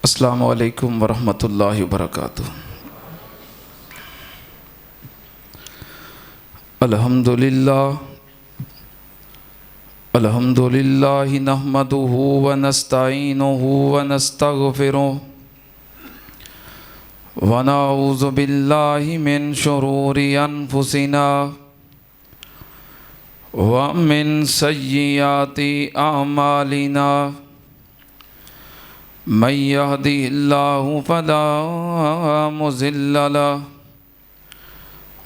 السلام علیکم ورحمۃ اللہ وبرکاتہ۔ الحمد للہ نحمدہ ونستعینہ ونستغفرہ ونعوذ باللہ من شرور انفسنا ومن سیئات اعمالنا من يهده الله فلا مضل له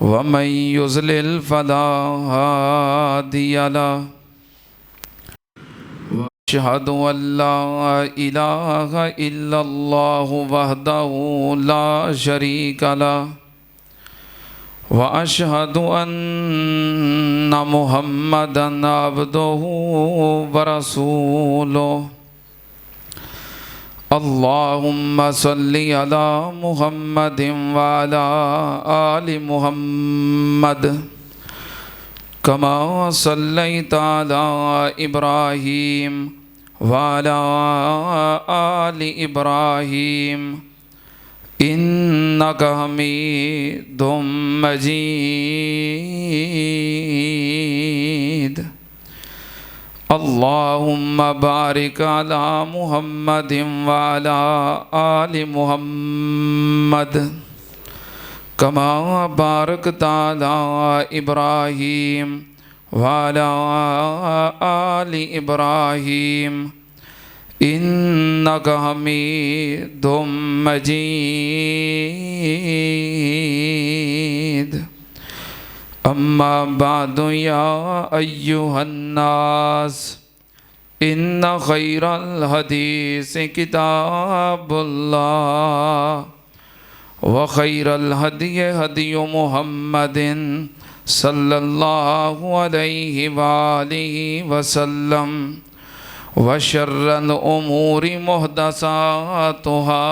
ومن يضلل فلا هادي له وأشهد أن لا إله إلا الله وحده لا شريك له وأشهد أن محمدا عبده ورسوله اللهم صل على محمد وعلى آل محمد كما صليت على إبراهيم وعلى آل إبراهيم إنك حميد مجيد اللهم بارك على محمد وعلى آل محمد كما باركت على إبراهيم وعلى آل إبراهيم إنك حميد مجيد اما بعد یا ایہا الناس ان خیر الحدیث کتاب اللہ وخیر الہدی ہدی محمد صلی اللہ علیہ وآلہ وسلم وشر الامور محدثاتها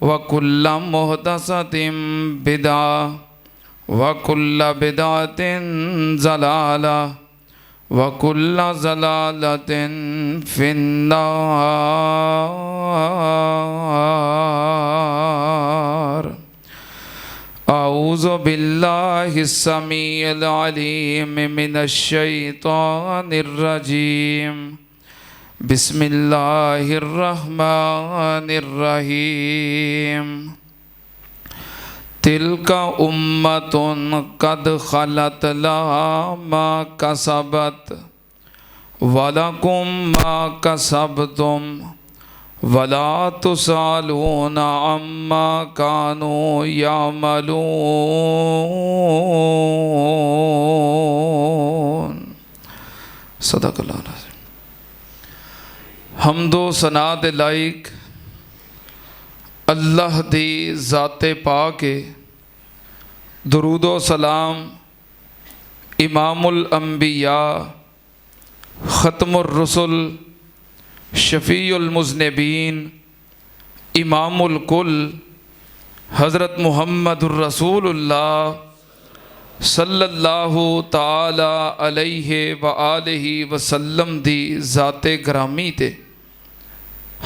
وکل محدثۃ بدعہ وَكُلَّ بِدْعَةٍ ضَلَالَةٍ وَكُلَّ ضَلَالَةٍ فِي النَّارِ اعوذ باللہ السمیع العلیم من الشیطان الرجیم بسم اللہ الرحمن الرحیم تلک امۃ قد خلت لها ما کسبت ولکم ما کسبتم ولا تسألون عما كانوا يعملون صدق اللہ العظیم۔ حمد و ثنا دے لائق اللہ دی ذات پاک درود و سلام امام الانبیاء ختم الرسل شفیع المذنبین امام الکل حضرت محمد الرسول اللہ صلی اللہ تعالی علیہ وآلہ وسلم دی ذات گرامی تے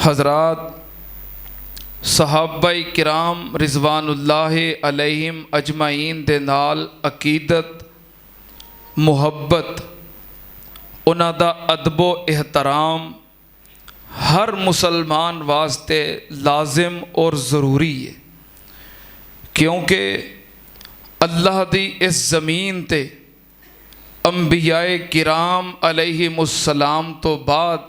حضرات صحابہ کرام رضوان اللہ علیہم اجمعین دے نال عقیدت محبت انہاں دا ادب و احترام ہر مسلمان واسطے لازم اور ضروری ہے، کیونکہ اللہ دی اس زمین تے انبیاء کرام علیہم السلام تو بعد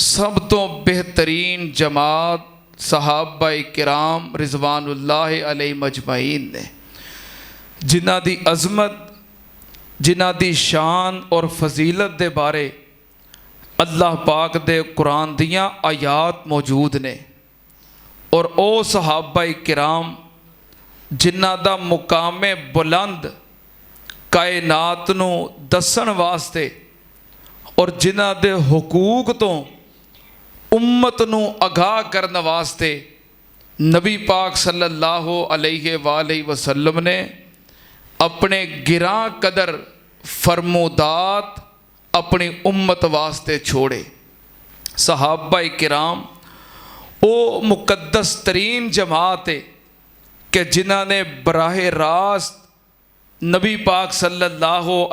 سب تو بہترین جماعت صحابہ کرام رضوان اللہ علیہ مجمعین نے، جنہ دی عظمت جنہ دی شان اور فضیلت دے بارے اللہ پاک دے قرآن دیاں آیات موجود نے، اور او صحابہ کرام جنہ دا مقام بلند کائنات نو دسن واسطے اور جنہ دے حقوق تو امت نو آگاہ کرنے واسطے نبی پاک صلی اللہ علیہ وآلہ وسلم نے اپنے گراں قدر فرمودات اپنی امت واسطے چھوڑے۔ صحابہ کرام ਉਹ ਮੁਕੱਦਸ ਤਰੀਨ ਜਮਾਤ ਹੈ ਕਿ ਜਿਨ੍ਹਾਂ ਨੇ ਬਰਾਹ ਰਾਸਤ ਨਬੀ ਪਾਕ ਸੱਲੱਲਾਹੁ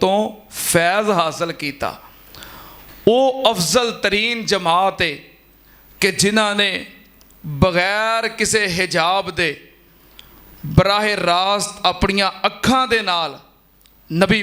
ਤੋਂ ਫੈਜ਼ ਹਾਸਲ ਕੀਤਾ। ਉਹ ਅਫਜ਼ਲ ਤਰੀਨ ਜਮਾਤ ਹੈ ਕਿ ਜਿਨ੍ਹਾਂ ਨੇ ਬਗੈਰ ਕਿਸੇ ਹਿਜਾਬ ਦੇ ਬਰਾਹ ਰਾਸਤ ਆਪਣੀਆਂ ਅੱਖਾਂ ਦੇ ਨਾਲ ਨਬੀ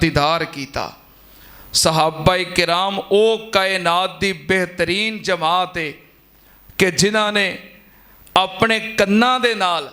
ਦੀਦਾਰ ਕੀਤਾ। ਸਹਾਬਾ ਕਿਰਾਮ ਉਹ ਕਾਇਨਾਤ ਦੀ ਬਿਹਤਰੀਨ ਜਮਾਤ ਹੈ ਕਿ ਜਿਨ੍ਹਾਂ ਨੇ ਆਪਣੇ ਕੰਨਾਂ ਦੇ ਨਾਲ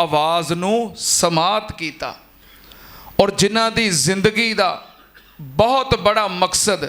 ਆਵਾਜ਼ ਨੂੰ ਸਮਾਤ ਕੀਤਾ। ਔਰ ਜਿਨ੍ਹਾਂ ਦੀ ਜ਼ਿੰਦਗੀ ਦਾ ਬਹੁਤ ਬੜਾ ਮਕਸਦ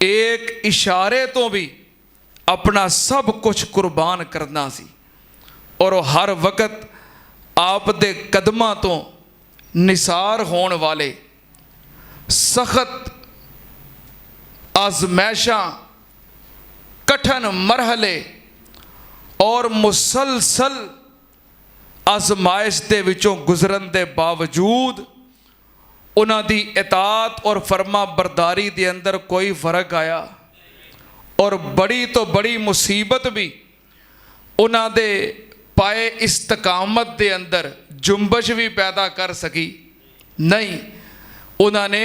ਇੱਕ ਇਸ਼ਾਰੇ ਤੋਂ ਵੀ ਆਪਣਾ ਸਭ ਕੁਝ ਕੁਰਬਾਨ ਕਰਨਾ ਸੀ। ਔਰ ਉਹ ਹਰ ਵਕਤ ਆਪ ਦੇ ਕਦਮਾਂ ਤੋਂ ਨਿਸਾਰ ਹੋਣ ਵਾਲੇ ਸਖਤ ਆਜ਼ਮੈਸ਼ਾਂ, ਕਠਨ ਮਰਹਲੇ ਔਰ ਮੁਸਲਸਲ ਆਜ਼ਮਾਇਸ਼ ਦੇ ਵਿੱਚੋਂ ਗੁਜ਼ਰਨ ਦੇ ਬਾਵਜੂਦ ਉਹਨਾਂ ਦੀ ਇਤਾਅਤ ਔਰ ਫਰਮਾ ਬਰਦਾਰੀ ਦੇ ਅੰਦਰ ਕੋਈ ਫਰਕ ਆਇਆ ਔਰ ਬੜੀ ਤੋਂ ਬੜੀ ਮੁਸੀਬਤ ਵੀ ਉਹਨਾਂ ਦੇ ਪਾਏ ਇਸਤਕਾਮਤ ਦੇ ਅੰਦਰ ਜੁੰਬਸ਼ ਵੀ ਪੈਦਾ ਕਰ ਸਕੀ ਨਹੀਂ। ਉਹਨਾਂ ਨੇ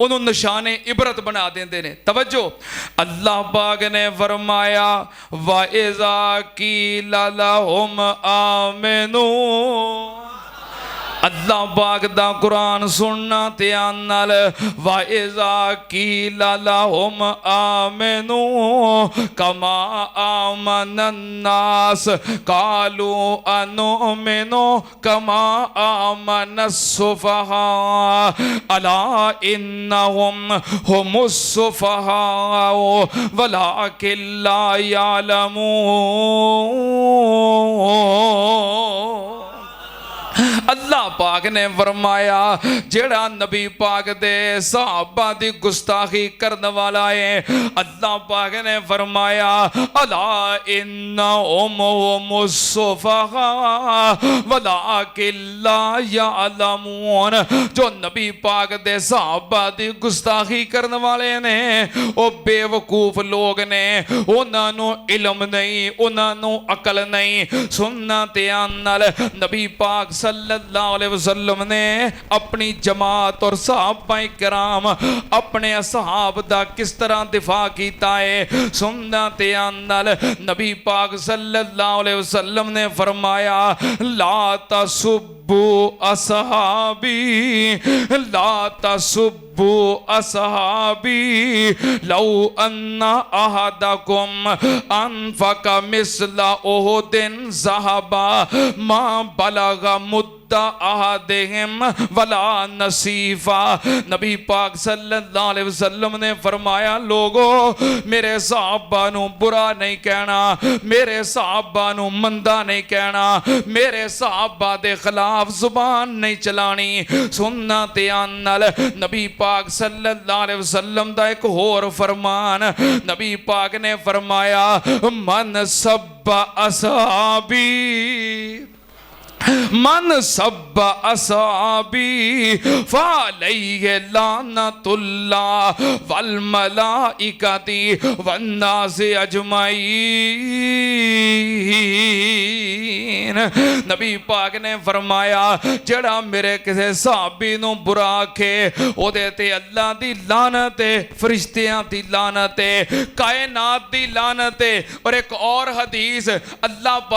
انہوں نشانے عبرت بنا دیندے نے. توجہ, اللہ پاک نے فرمایا وَإِذَا قِيلَ لَهُمْ آمِنُوا. اللہ پاک دا قرآن سننا دھیان نال. وَإِذَا قِيلَ لَهُمْ آمِنُوا كَمَا آمَنَ النَّاسُ قَالُوا أَنُؤْمِنُ كَمَا آمَنَ السُّفَهَاءُ أَلَا إِنَّهُمْ هُمُ السُّفَهَاءُ وَلَكِنْ لَا يَعْلَمُونَ. اللہ پاک نے فرمایا جیڑا نبی پاک دے صحابہ دی گستاخی کرنے والا ہے, اللہ پاک نے فرمایا الا انہم هم السفہاء ولکن لا یعلمون. جو نبی پاک دے صحابہ دی گستاخی کرنے والے نے وہ بے وقوف لوگ نے, انہاں نو علم نہیں, انہاں نو عقل نہیں. سننا دھیان نال نبی پاک صلی اللہ علیہ وسلم نے اپنی جماعت اور صحابہ کرام اپنے اصحاب دا کس طرح دفاع کیتا ہے. سننا دھیان نال نبی پاک صلی اللہ علیہ وسلم نے فرمایا لا تسبوا اصحابی لا تسبوا اصحابی لو ان احدکم انفق مثل احد ذهبا ما بلغ مد احدہم ولا نصیفا. نبی پاک صلی اللہ علیہ وسلم نے فرمایا لوگو میرے صحابہ نو برا نہیں کہنا, میرے صحابہ نو مندہ نہیں کہنا, میرے صحابہ دے خلاف زبان نہیں چلانی. سننا دھیان نال نبی پاک صلی اللہ علیہ وسلم دا ایک اور فرمان نبی پاک نے فرمایا من سب اصحابی من سب اصحابی فعلیہ لعنت اللہ والملائکۃ والناس اجمعین. نبی پاک نے فرمایا جڑا میرے کسے صحابی نو برا آکھے او دے تے اللہ دی لعنت ہے, فرشتیاں دی لعنت ہے, کائنات دی لعنت ہے. اور ایک اور حدیث اللہ پاک